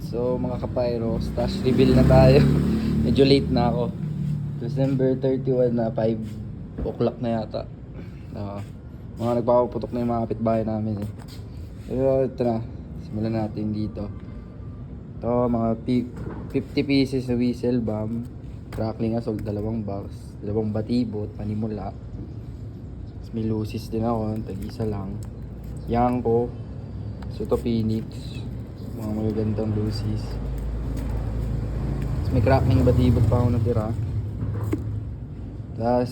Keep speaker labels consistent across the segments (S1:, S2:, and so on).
S1: So mga kapayro, stash reveal na tayo. Medyo late na ako. December 31 na 5 o'clock na yata. Mga nagpapaputok na yung mga kapitbahay namin eh. Pero ito na, simulan natin dito. Ito mga 50 pieces na whistle bomb, crackling assault, 2 box, 2 batibot, panimula. Tapos may lucis din ako, tag-isa lang. Yanko, so ito Phoenix, mga magagandang lucis. Tapos may crackling batibot pa ako natira. Tapos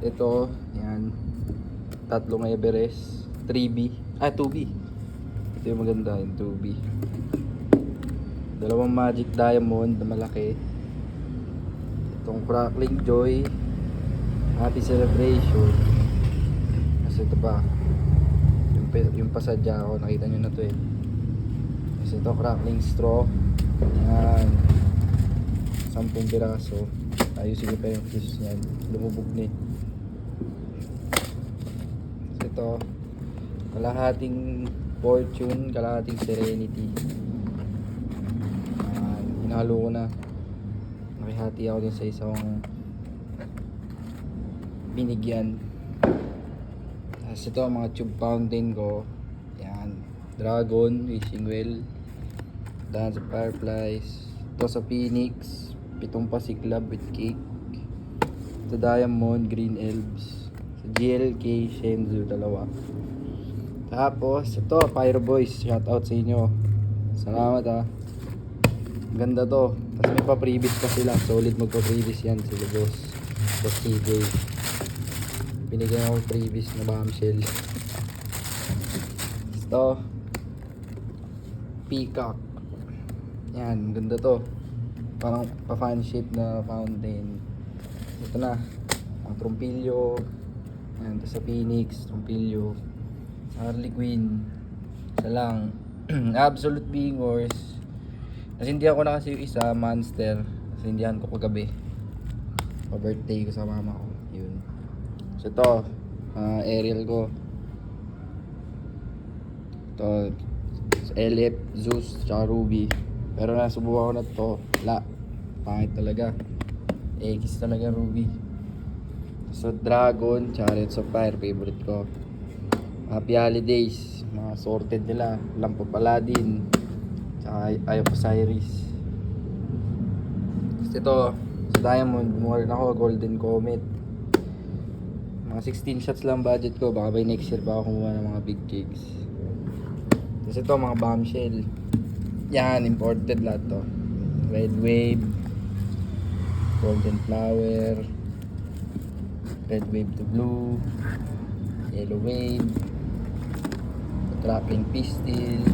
S1: ito, yan, 3 Everest, 3B, 2B. Ito yung maganda, yung 2B. 2 Magic Diamond na malaki. Itong Crackling Joy, Happy Celebration. Kasi ito pa, yung pasadya ako, nakita nyo na to eh. Kasi ito Crackling Straw. Yan, 10 piraso. Ayusin ko pa yung fuse nyan, lumubog na eh. Kasi ito, kalahating Fortune, kalahating Serenity. Hinalo ko na. Nakihati ako din sa isang binigyan. Tapos ito mga tube fountain ko. Yan, Dragon, Wishing Well, Dance of Fireflies. Ito sa Phoenix, 7 Pasiklab with cake. Ito Diamond, Green Elves. Sa GLK, Shenzhou, 2. Tapos ito Pyro Boys, shoutout sa inyo. Salamat ah. Ganda to. Tapos may pa-previous pa sila. Solid magpa-previous yan sila boss. Boss CJ. Binigyan ako previous na bombshell. Ito Peacock. Yan, ganda to. Parang pa-fan shape na fountain. Ito na, ang Trumpilyo. Yan, ito sa Phoenix, Trumpilyo. Harley Quinn. Isa lang. Absolute Being Wars. Kasi hindi ako na kasi yung isa, Monster. Kasi hindihan ko kagabi. Pa-birthday ko sa mama ko. Yun. So ito, aerial ko. Ito, LF, Zeus, tsaka Ruby. Pero nasubukan ko na to. Wala. Pangit talaga. X talaga Ruby. So Dragon, Chariots of Fire, favorite ko. Happy Holidays. Mga sorted nila. Lamp of Aladdin. Tsaka Eye of Osiris. Kasi ito, sa Diamond, more na ako, Golden Comet. Mga 16 shots lang budget ko. Baka by next year pa ako kumuha ng mga big cakes. Kasi ito, mga bombshell. Yan, imported lahat to. Red Wave, Golden Flower, Red Wave to Blue, Yellow Wave, Crackling Pistol,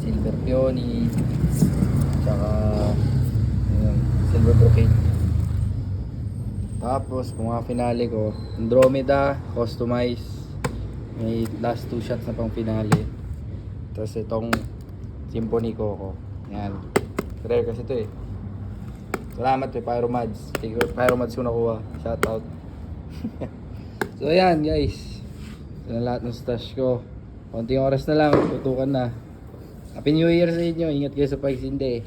S1: Silver Peony, tsaka Silver Brocade. Tapos mga finale ko, Andromeda, Customize. May last 2 shots na pang finale. Tapos itong Symphony Coco. Yan, rare kasi ito eh. Salamat kay Pyromads. Pyromads ko nakuha, shoutout. So ayan guys, ito na lahat ng stash ko. Konting oras na lang, tutukan na. Happy New Year sa inyo. Ingat kayo sa pagsindi.